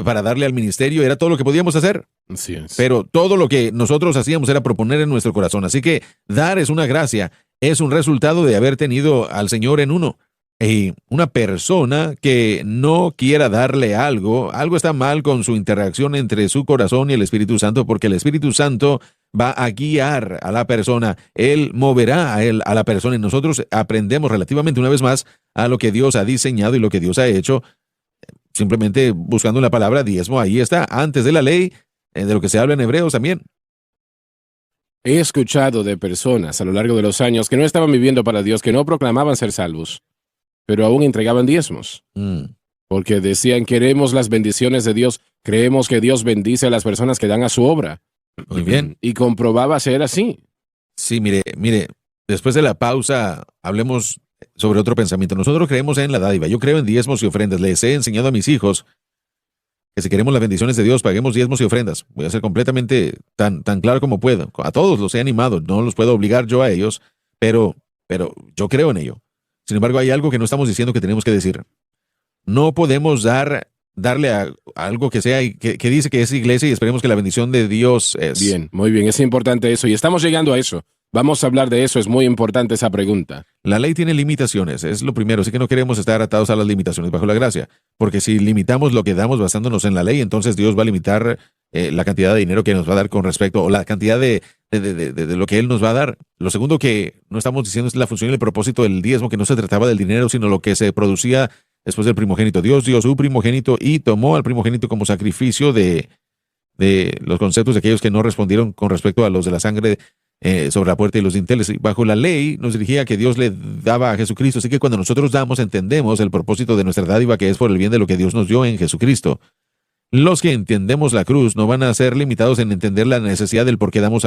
para darle al ministerio, era todo lo que podíamos hacer. Así es. Pero todo lo que nosotros hacíamos era proponer en nuestro corazón. Así que dar es una gracia, es un resultado de haber tenido al Señor en uno. Y una persona que no quiera darle algo está mal con su interacción entre su corazón y el Espíritu Santo, porque el Espíritu Santo va a guiar a la persona, Él moverá a la persona, y nosotros aprendemos relativamente una vez más a lo que Dios ha diseñado y lo que Dios ha hecho, simplemente buscando la palabra diezmo. Ahí está, antes de la ley, de lo que se habla en Hebreos también. He escuchado de personas a lo largo de los años que no estaban viviendo para Dios, que no proclamaban ser salvos, pero aún entregaban diezmos. Porque decían, queremos las bendiciones de Dios, creemos que Dios bendice a las personas que dan a su obra. Muy bien. Y comprobaba ser así. Sí, mire, después de la pausa, hablemos sobre otro pensamiento. Nosotros creemos en la dádiva. Yo creo en diezmos y ofrendas. Les he enseñado a mis hijos que si queremos las bendiciones de Dios, paguemos diezmos y ofrendas. Voy a ser completamente tan claro como puedo. A todos los he animado. No los puedo obligar yo a ellos, pero yo creo en ello. Sin embargo, hay algo que no estamos diciendo que tenemos que decir. No podemos darle a algo que sea que dice que es iglesia y esperemos que la bendición de Dios es. Bien, muy bien, es importante eso y estamos llegando a eso. Vamos a hablar de eso, es muy importante esa pregunta. La ley tiene limitaciones, es lo primero, así que no queremos estar atados a las limitaciones bajo la gracia, porque si limitamos lo que damos basándonos en la ley, entonces Dios va a limitar la cantidad de dinero que nos va a dar con respecto, o la cantidad de lo que Él nos va a dar. Lo segundo que no estamos diciendo es la función y el propósito del diezmo, que no se trataba del dinero, sino lo que se producía después del primogénito. Dios dio su primogénito y tomó al primogénito como sacrificio de los conceptos de aquellos que no respondieron con respecto a los de la sangre sobre la puerta y los dinteles. Bajo la ley nos dirigía a que Dios le daba a Jesucristo. Así que cuando nosotros damos, entendemos el propósito de nuestra dádiva, que es por el bien de lo que Dios nos dio en Jesucristo. Los que entendemos la cruz no van a ser limitados en entender la necesidad del por qué damos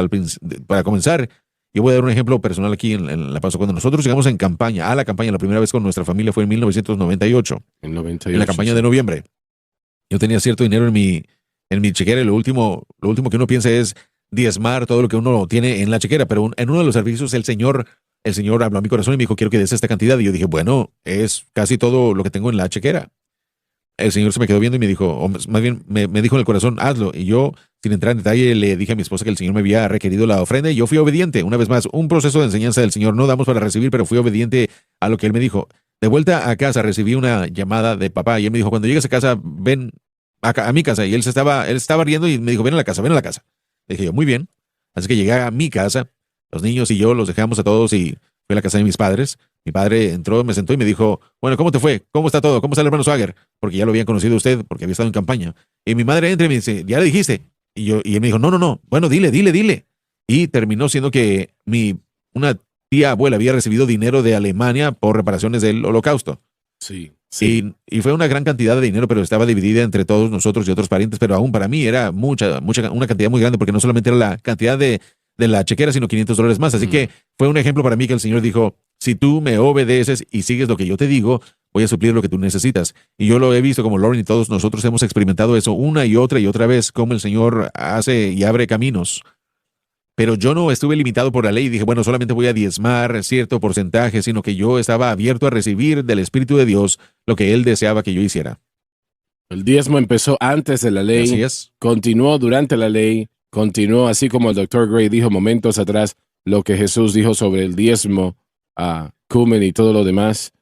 para comenzar. Yo voy a dar un ejemplo personal aquí en la pausa. Cuando nosotros llegamos a la campaña, la primera vez con nuestra familia fue en 1998. En la campaña de noviembre. Yo tenía cierto dinero en mi chequera y lo último que uno piensa es diezmar todo lo que uno tiene en la chequera. Pero en uno de los servicios el Señor habló a mi corazón y me dijo, quiero que des esta cantidad. Y yo dije, bueno, es casi todo lo que tengo en la chequera. El Señor se me quedó viendo y me dijo, o más bien me dijo en el corazón, hazlo. Y yo, sin entrar en detalle, le dije a mi esposa que el Señor me había requerido la ofrenda y yo fui obediente. Una vez más, un proceso de enseñanza del Señor. No damos para recibir, pero fui obediente a lo que Él me dijo. De vuelta a casa recibí una llamada de papá y él me dijo, cuando llegues a casa, ven a mi casa. Y él estaba riendo y me dijo, ven a la casa. Le dije yo, muy bien. Así que llegué a mi casa, los niños y yo los dejamos a todos y fui a la casa de mis padres. Mi padre entró, me sentó y me dijo, bueno, ¿cómo te fue? ¿Cómo está todo? ¿Cómo está el hermano Swagger? Porque ya lo habían conocido usted, porque había estado en campaña. Y mi madre entra y me dice, ¿ya le dijiste? Y él me dijo, no. Bueno, dile. Y terminó siendo que una tía abuela había recibido dinero de Alemania por reparaciones del Holocausto. Sí. Sí. Y fue una gran cantidad de dinero, pero estaba dividida entre todos nosotros y otros parientes, pero aún para mí era una cantidad muy grande, porque no solamente era la cantidad de la chequera, sino $500 más. Así que fue un ejemplo para mí que el Señor dijo, si tú me obedeces y sigues lo que yo te digo, voy a suplir lo que tú necesitas. Y yo lo he visto como Lauren y todos nosotros hemos experimentado eso una y otra vez, cómo el Señor hace y abre caminos. Pero yo no estuve limitado por la ley y dije, bueno, solamente voy a diezmar cierto porcentaje, sino que yo estaba abierto a recibir del Espíritu de Dios lo que Él deseaba que yo hiciera. El diezmo empezó antes de la ley, Así es. continuó durante la ley, continuó así como el Dr. Gray dijo momentos atrás, lo que Jesús dijo sobre el diezmo, cumen y todo lo demás.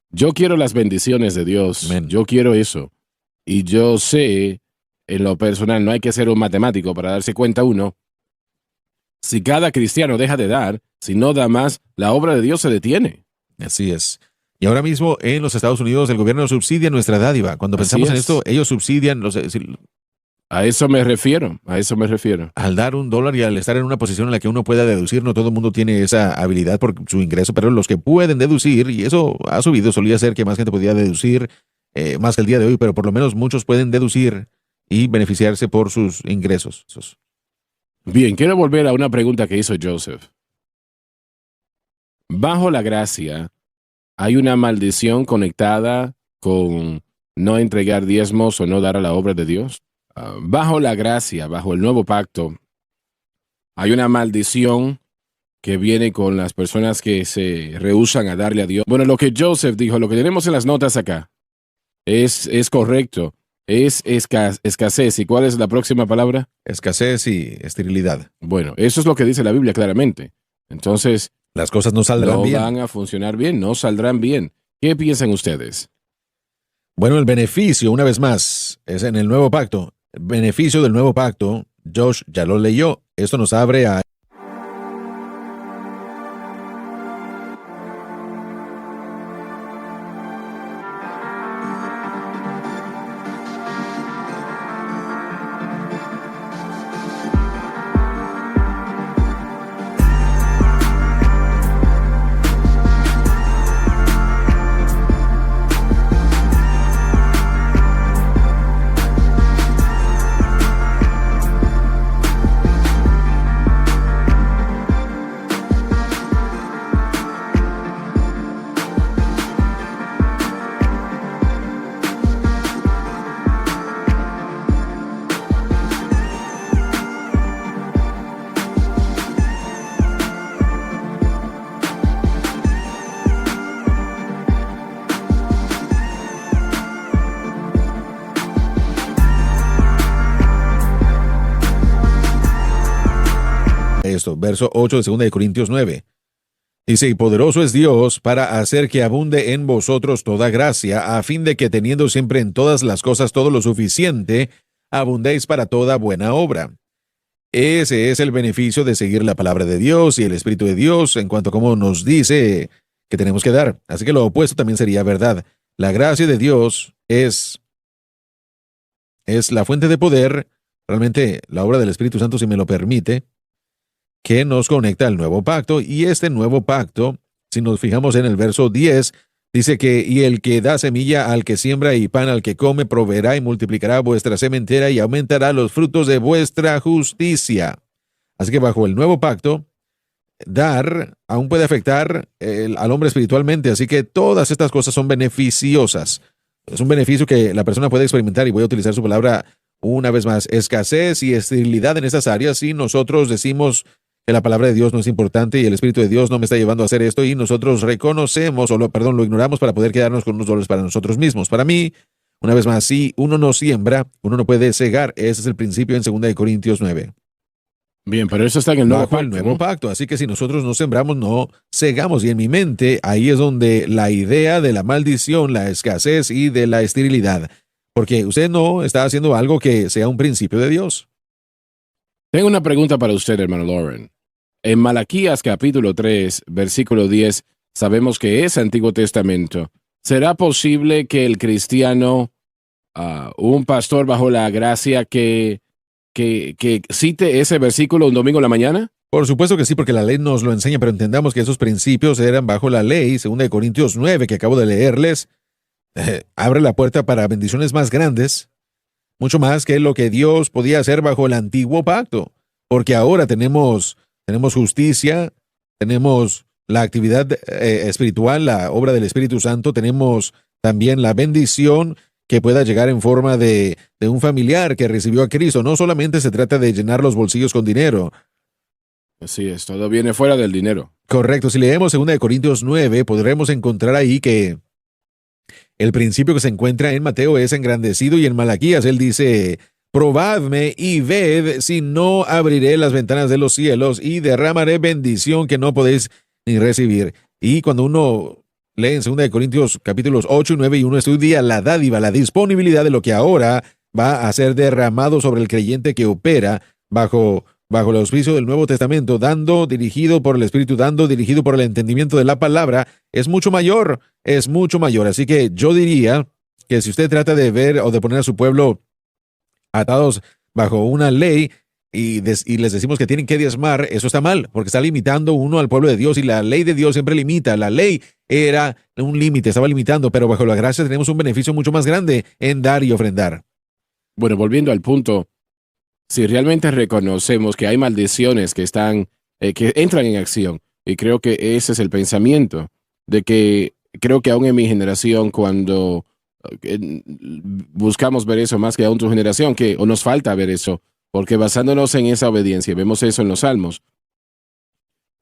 Yo quiero las bendiciones de Dios. Amén. Yo quiero eso. Y yo sé, en lo personal, no hay que ser un matemático para darse cuenta uno. Si cada cristiano deja de dar, si no da más, la obra de Dios se detiene. Así es. Y ahora mismo en los Estados Unidos el gobierno subsidia nuestra dádiva. Cuando Así pensamos en es. esto, ellos subsidian, A eso me refiero, a eso me refiero. al dar $1 y al estar en una posición en la que uno pueda deducir, no todo el mundo tiene esa habilidad por su ingreso, pero los que pueden deducir, y eso ha subido, solía ser que más gente podía deducir más que el día de hoy, pero por lo menos muchos pueden deducir y beneficiarse por sus ingresos. Bien, quiero volver a una pregunta que hizo Joseph. Bajo la gracia, ¿hay una maldición conectada con no entregar diezmos o no dar a la obra de Dios? Bajo la gracia, bajo el nuevo pacto, ¿hay una maldición que viene con las personas que se rehúsan a darle a Dios? Bueno, lo que Joseph dijo, lo que tenemos en las notas acá, es correcto. Es escasez. ¿Y cuál es la próxima palabra? Escasez y esterilidad. Bueno, eso es lo que dice la Biblia claramente. Entonces, Las cosas no saldrán no bien. van a funcionar bien, no saldrán bien. ¿Qué piensan ustedes? Bueno, el beneficio, una vez más, es en el nuevo pacto. El beneficio del nuevo pacto, Josh ya lo leyó. Esto nos abre a esto, verso 8 de 2 de Corintios 9. Dice, y poderoso es Dios para hacer que abunde en vosotros toda gracia, a fin de que teniendo siempre en todas las cosas todo lo suficiente, abundéis para toda buena obra. Ese es el beneficio de seguir la palabra de Dios y el Espíritu de Dios en cuanto a cómo nos dice que tenemos que dar. Así que lo opuesto también sería verdad. La gracia de Dios es la fuente de poder, realmente la obra del Espíritu Santo, si me lo permite, que nos conecta al nuevo pacto. Y este nuevo pacto, si nos fijamos en el verso 10, dice que, y el que da semilla al que siembra y pan al que come, proveerá y multiplicará vuestra sementera y aumentará los frutos de vuestra justicia. Así que bajo el nuevo pacto, dar aún puede afectar al hombre espiritualmente. Así que todas estas cosas son beneficiosas. Es un beneficio que la persona puede experimentar, y voy a utilizar su palabra una vez más, escasez y esterilidad en estas áreas. Si nosotros decimos que la palabra de Dios no es importante y el Espíritu de Dios no me está llevando a hacer esto, y nosotros reconocemos, lo ignoramos para poder quedarnos con unos dólares para nosotros mismos. Para mí, una vez más, si uno no siembra, uno no puede cegar. Ese es el principio en 2 de Corintios 9. Bien, pero eso está en el nuevo Bajo pacto, el nuevo ¿no? pacto. Así que si nosotros no sembramos, no cegamos. Y en mi mente, ahí es donde la idea de la maldición, la escasez y de la esterilidad. Porque usted no está haciendo algo que sea un principio de Dios. Tengo una pregunta para usted, hermano Lauren. En Malaquías capítulo 3, versículo 10, sabemos que es Antiguo Testamento. ¿Será posible que el cristiano, un pastor bajo la gracia que cite ese versículo un domingo en la mañana? Por supuesto que sí, porque la ley nos lo enseña, pero entendamos que esos principios eran bajo la ley, 2 Corintios 9, que acabo de leerles, abre la puerta para bendiciones más grandes, mucho más que lo que Dios podía hacer bajo el antiguo pacto, porque ahora tenemos justicia, tenemos la actividad espiritual, la obra del Espíritu Santo, tenemos también la bendición que pueda llegar en forma de un familiar que recibió a Cristo. No solamente se trata de llenar los bolsillos con dinero. Así es, todo viene fuera del dinero. Correcto, si leemos 2 Corintios 9, podremos encontrar ahí que el principio que se encuentra en Mateo es engrandecido, y en Malaquías él dice: probadme y ved si no abriré las ventanas de los cielos y derramaré bendición que no podéis ni recibir. Y cuando uno lee en 2 Corintios capítulos 8 y 9 y uno estudia la dádiva, la disponibilidad de lo que ahora va a ser derramado sobre el creyente que opera bajo el auspicio del Nuevo Testamento, dirigido por el Espíritu, dirigido por el entendimiento de la palabra, es mucho mayor, es mucho mayor. Así que yo diría que si usted trata de ver o de poner a su pueblo atados bajo una ley y les decimos que tienen que diezmar, eso está mal, porque está limitando uno al pueblo de Dios, y la ley de Dios siempre limita. La ley era un límite, estaba limitando, pero bajo la gracia tenemos un beneficio mucho más grande en dar y ofrendar. Bueno, volviendo al punto, si realmente reconocemos que hay maldiciones que entran en acción, y creo que ese es el pensamiento, de que creo que aún en mi generación, cuando buscamos ver eso más que aún tu generación, o nos falta ver eso, porque basándonos en esa obediencia, vemos eso en los Salmos.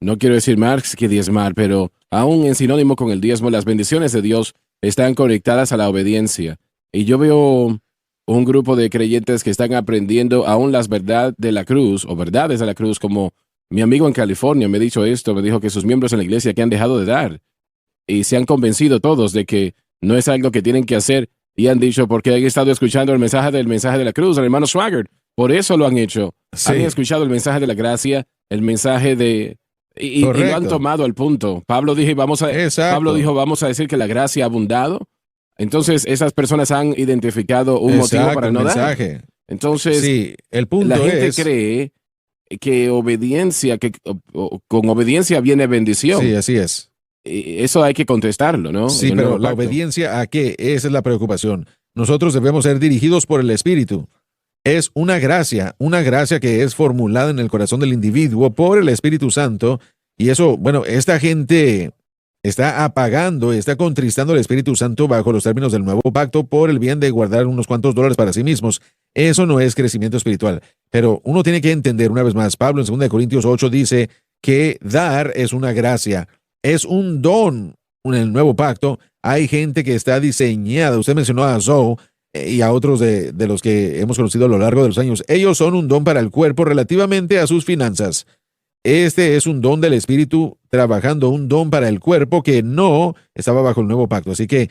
No quiero decir más que diezmar, pero aún en sinónimo con el diezmo, las bendiciones de Dios están conectadas a la obediencia. Y yo veo un grupo de creyentes que están aprendiendo aún las verdades de la cruz, o verdades de la cruz, como mi amigo en California me ha dicho esto, me dijo que sus miembros en la iglesia que han dejado de dar, y se han convencido todos de que no es algo que tienen que hacer, y han dicho, porque han estado escuchando el mensaje de la cruz, el hermano Swaggart, por eso lo han hecho. Sí. Han escuchado el mensaje de la gracia, el mensaje de... Y lo han tomado al punto. Pablo dijo, vamos a decir que la gracia ha abundado. Entonces, esas personas han identificado un motivo para no dar. Entonces, sí, el punto la gente cree que con obediencia viene bendición. Sí, así es. Eso hay que contestarlo, ¿no? Sí, pero la obediencia ¿a qué? Esa es la preocupación. Nosotros debemos ser dirigidos por el Espíritu. Es una gracia que es formulada en el corazón del individuo por el Espíritu Santo, y eso, bueno, esta gente está apagando, está contristando al Espíritu Santo bajo los términos del nuevo pacto por el bien de guardar unos cuantos dólares para sí mismos. Eso no es crecimiento espiritual. Pero uno tiene que entender una vez más, Pablo en 2 Corintios 8 dice que dar es una gracia, es un don en el nuevo pacto. Hay gente que está diseñada, usted mencionó a Zoe y a otros de los que hemos conocido a lo largo de los años. Ellos son un don para el cuerpo relativamente a sus finanzas. Este es un don del Espíritu trabajando, un don para el cuerpo que no estaba bajo el nuevo pacto. Así que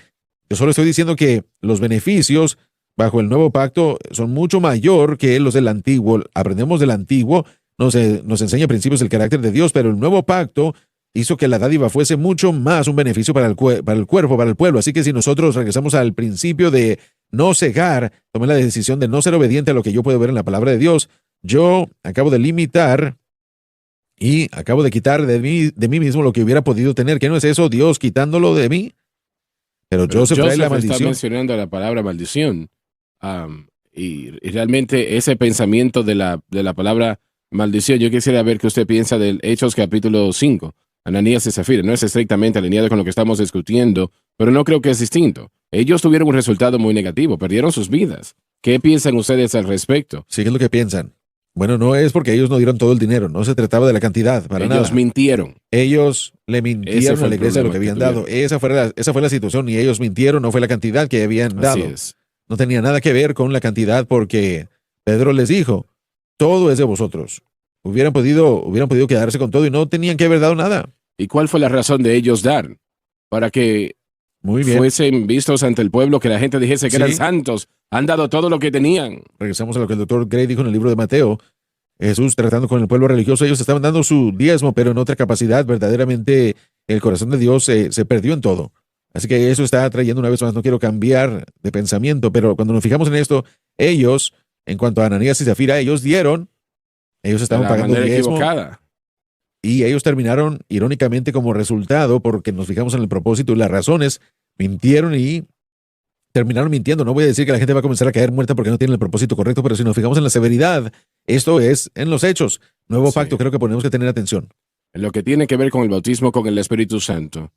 yo solo estoy diciendo que los beneficios bajo el nuevo pacto son mucho mayor que los del antiguo. Aprendemos del antiguo, nos enseña principios del carácter de Dios, pero el nuevo pacto hizo que la dádiva fuese mucho más un beneficio para el cuerpo, para el pueblo. Así que si nosotros regresamos al principio de no cegar, tomé la decisión de no ser obediente a lo que yo puedo ver en la palabra de Dios, yo acabo de limitar y acabo de quitar de mí mismo lo que hubiera podido tener. ¿Qué no es eso? Dios quitándolo de mí. Pero Joseph trae la maldición. Está mencionando la palabra maldición. Y realmente ese pensamiento de la palabra maldición, yo quisiera ver qué usted piensa del Hechos capítulo 5. Ananías y Zafira. No es estrictamente alineado con lo que estamos discutiendo, pero no creo que es distinto. Ellos tuvieron un resultado muy negativo, perdieron sus vidas. ¿Qué piensan ustedes al respecto? Sí, ¿qué es lo que piensan? Bueno, no es porque ellos no dieron todo el dinero, no se trataba de la cantidad, para nada. Ellos mintieron. Ellos le mintieron a la iglesia lo que habían dado. Esa fue la situación, y ellos mintieron, no fue la cantidad que habían dado. Así es. No tenía nada que ver con la cantidad, porque Pedro les dijo, todo es de vosotros. Hubieran podido quedarse con todo y no tenían que haber dado nada. ¿Y cuál fue la razón de ellos dar? Para que fuesen vistos ante el pueblo, que la gente dijese que eran santos, han dado todo lo que tenían. Regresamos a lo que el doctor Gray dijo en el libro de Mateo. Jesús tratando con el pueblo religioso, ellos estaban dando su diezmo, pero en otra capacidad. Verdaderamente el corazón de Dios se perdió en todo. Así que eso está trayendo una vez más, no quiero cambiar de pensamiento, pero cuando nos fijamos en esto, ellos, en cuanto a Ananías y Zafira, ellos estaban pagando el diezmo. Equivocada. Y ellos terminaron, irónicamente, como resultado, porque nos fijamos en el propósito y las razones, mintieron y terminaron mintiendo. No voy a decir que la gente va a comenzar a caer muerta porque no tiene el propósito correcto, pero si nos fijamos en la severidad, esto es en los hechos. Nuevo pacto, creo que tenemos que tener atención. En lo que tiene que ver con el bautismo con el Espíritu Santo,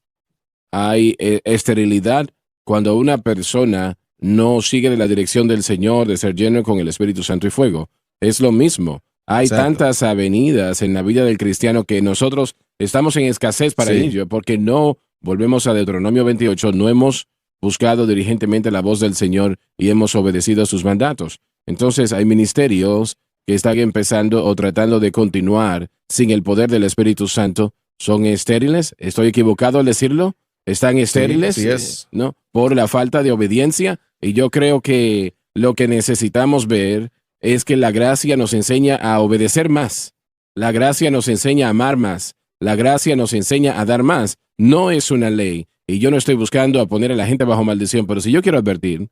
hay esterilidad cuando una persona no sigue de la dirección del Señor de ser lleno con el Espíritu Santo y fuego. Es lo mismo. Hay tantas avenidas en la vida del cristiano que nosotros estamos en escasez para ello, porque no, volvemos a Deuteronomio 28, no hemos buscado diligentemente la voz del Señor y hemos obedecido a sus mandatos. Entonces hay ministerios que están empezando o tratando de continuar sin el poder del Espíritu Santo. ¿Son estériles? ¿Estoy equivocado al decirlo? ¿Están estériles? Sí, es. ¿No? Por la falta de obediencia. Y yo creo que lo que necesitamos ver es que la gracia nos enseña a obedecer más. La gracia nos enseña a amar más. La gracia nos enseña a dar más. No es una ley. Y yo no estoy buscando a poner a la gente bajo maldición, pero si yo quiero advertir,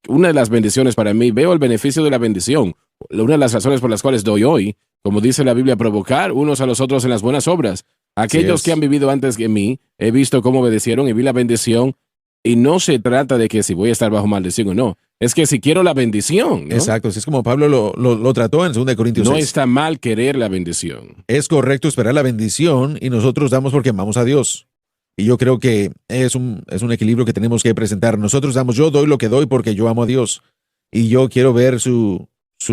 una de las bendiciones para mí, veo el beneficio de la bendición. Una de las razones por las cuales doy hoy, como dice la Biblia, provocar unos a los otros en las buenas obras. Aquellos que han vivido antes que mí, he visto cómo obedecieron y vi la bendición. Y no se trata de que si voy a estar bajo maldición o no. Es que si quiero la bendición, ¿no? Exacto, así es como Pablo lo trató en 2 Corintios 6. No está mal querer la bendición. Es correcto esperar la bendición y nosotros damos porque amamos a Dios. Y yo creo que es un equilibrio que tenemos que presentar. Nosotros damos, yo doy lo que doy porque yo amo a Dios. Y yo quiero ver su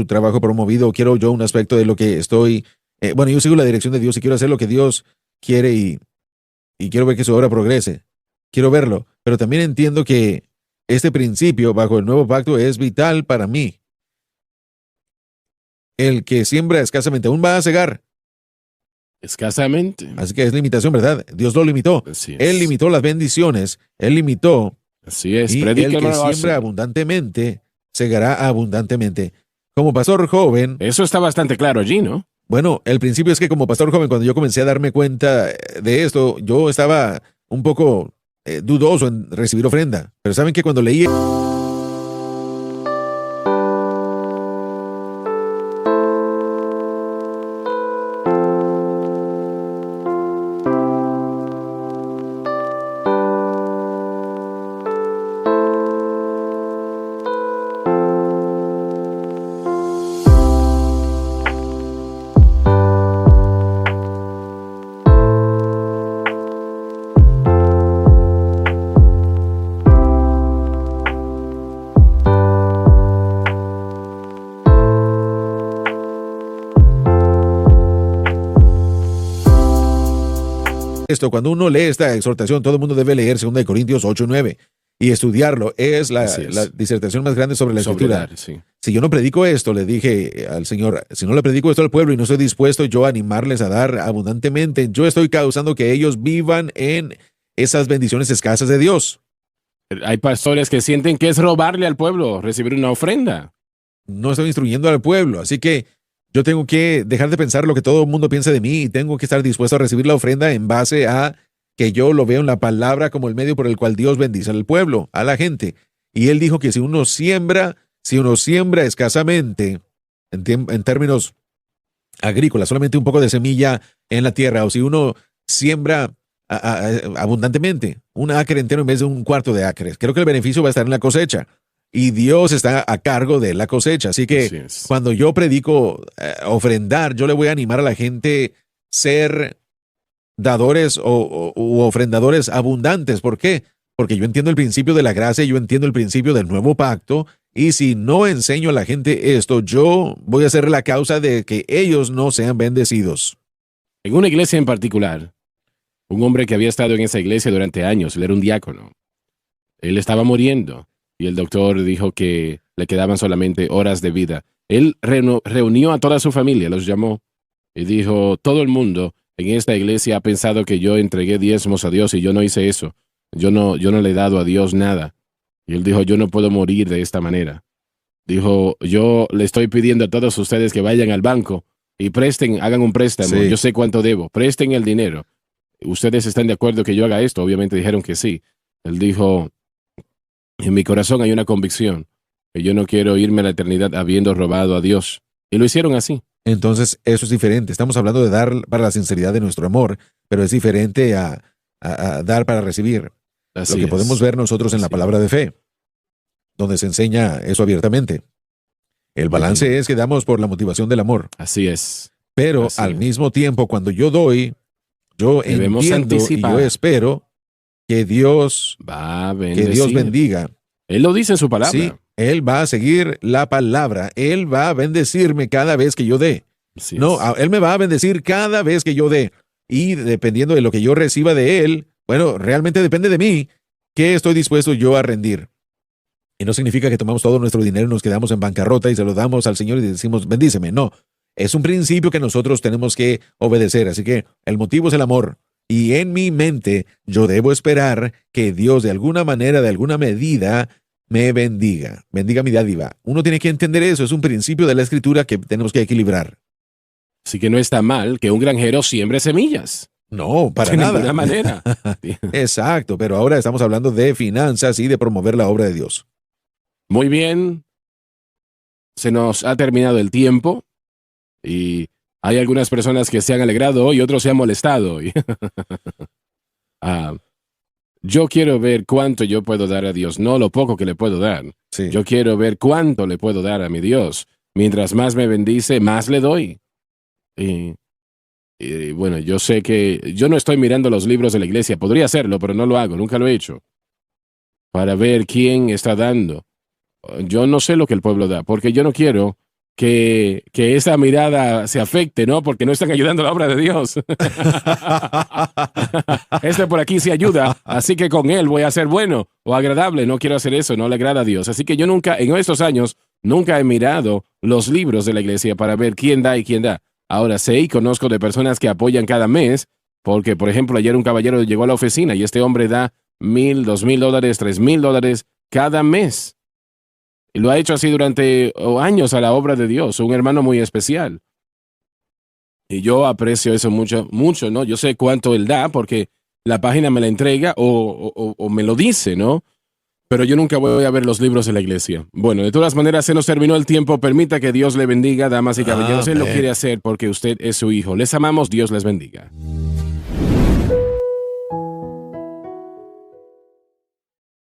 trabajo promovido, quiero yo un aspecto de lo que estoy... yo sigo la dirección de Dios y quiero hacer lo que Dios quiere y quiero ver que su obra progrese. Quiero verlo, pero también entiendo que este principio bajo el nuevo pacto es vital para mí. El que siembra escasamente aún va a cegar. Escasamente. Así que es limitación, ¿verdad? Dios lo limitó. Así es. Él limitó las bendiciones, Él limitó. Así es. Y el que siembra abundantemente, segará abundantemente. Como pastor joven... Eso está bastante claro allí, ¿no? Bueno, el principio es que como pastor joven, cuando yo comencé a darme cuenta de esto, yo estaba un poco... dudoso en recibir ofrenda. Pero saben que cuando leí... Cuando uno lee esta exhortación, todo el mundo debe leer 2 Corintios 8:9 y estudiarlo. Es la disertación más grande sobre la Escritura. Si yo no predico esto, le dije al Señor, si no le predico esto al pueblo y no estoy dispuesto yo a animarles a dar abundantemente, yo estoy causando que ellos vivan en esas bendiciones escasas de Dios. Hay pastores que sienten que es robarle al pueblo recibir una ofrenda. No estoy instruyendo al pueblo, así que yo tengo que dejar de pensar lo que todo el mundo piensa de mí y tengo que estar dispuesto a recibir la ofrenda en base a que yo lo veo en la palabra como el medio por el cual Dios bendice al pueblo, a la gente. Y él dijo que si uno siembra escasamente, en términos agrícolas, solamente un poco de semilla en la tierra, o si uno siembra abundantemente, un acre entero en vez de un cuarto de acre, creo que el beneficio va a estar en la cosecha. Y Dios está a cargo de la cosecha. Así que cuando yo predico ofrendar, yo le voy a animar a la gente a ser dadores u ofrendadores abundantes. ¿Por qué? Porque yo entiendo el principio de la gracia, yo entiendo el principio del nuevo pacto. Y si no enseño a la gente esto, yo voy a ser la causa de que ellos no sean bendecidos. En una iglesia en particular, un hombre que había estado en esa iglesia durante años, él era un diácono. Él estaba muriendo. Y el doctor dijo que le quedaban solamente horas de vida. Él reunió a toda su familia, los llamó y dijo, todo el mundo en esta iglesia ha pensado que yo entregué diezmos a Dios y yo no hice eso. Yo no le he dado a Dios nada. Y él dijo, yo no puedo morir de esta manera. Dijo, yo le estoy pidiendo a todos ustedes que vayan al banco y presten, hagan un préstamo. Yo sé cuánto debo. Presten el dinero. ¿Ustedes están de acuerdo que yo haga esto? Obviamente dijeron que sí. Él dijo, en mi corazón hay una convicción que yo no quiero irme a la eternidad habiendo robado a Dios. Y lo hicieron así. Entonces, eso es diferente. Estamos hablando de dar para la sinceridad de nuestro amor, pero es diferente a dar para recibir. Así Lo que es. podemos ver nosotros en la Así palabra de fe, donde se enseña eso abiertamente. El balance bien. es que damos por la motivación del amor, Así es. pero Así al es. mismo tiempo, cuando yo doy, yo Debemos entiendo y anticipar. yo espero que Dios Va a bendecir. bendiga. Él lo dice en su palabra. Sí, Él va a seguir la palabra. Él va a bendecirme cada vez que yo dé. Así No, es. Él me va a bendecir cada vez que yo dé. Y dependiendo de lo que yo reciba de Él, bueno, realmente depende de mí qué estoy dispuesto yo a rendir. Y no significa que tomamos todo nuestro dinero y nos quedamos en bancarrota y se lo damos al Señor y decimos, bendíceme. No, es un principio que nosotros tenemos que obedecer. Así que el motivo es el amor. Y en mi mente yo debo esperar que Dios de alguna manera, de alguna medida, me bendiga. Bendiga mi dádiva. Uno tiene que entender eso. Es un principio de la Escritura que tenemos que equilibrar. Así que no está mal que un granjero siembre semillas. No, para De nada. ninguna manera. Exacto, pero ahora estamos hablando de finanzas y de promover la obra de Dios. Muy bien. Se nos ha terminado el tiempo y hay algunas personas que se han alegrado y otros se han molestado. Yo quiero ver cuánto yo puedo dar a Dios, no lo poco que le puedo dar. Sí. Yo quiero ver cuánto le puedo dar a mi Dios. Mientras más me bendice, más le doy. Y bueno, yo sé que yo no estoy mirando los libros de la iglesia. Podría hacerlo, pero no lo hago, nunca lo he hecho. Para ver quién está dando. Yo no sé lo que el pueblo da, porque yo no quiero que esa mirada se afecte, ¿no? Porque no están ayudando a la obra de Dios. Este por aquí sí ayuda, así que con él voy a ser bueno o agradable. No quiero hacer eso, no le agrada a Dios. Así que yo nunca, en estos años, nunca he mirado los libros de la iglesia para ver quién da y quién da. Ahora sé y conozco de personas que apoyan cada mes, porque, por ejemplo, ayer un caballero llegó a la oficina y este hombre da $1,000, $2,000, $3,000 cada mes. Y lo ha hecho así durante años a la obra de Dios, un hermano muy especial. Y yo aprecio eso mucho, mucho, ¿no? Yo sé cuánto él da porque la página me la entrega o me lo dice, ¿no? Pero yo nunca voy a ver los libros de la iglesia. Bueno, de todas maneras, se nos terminó el tiempo. Permita que Dios le bendiga, damas y caballeros. Él lo quiere hacer porque usted es su hijo. Les amamos, Dios les bendiga.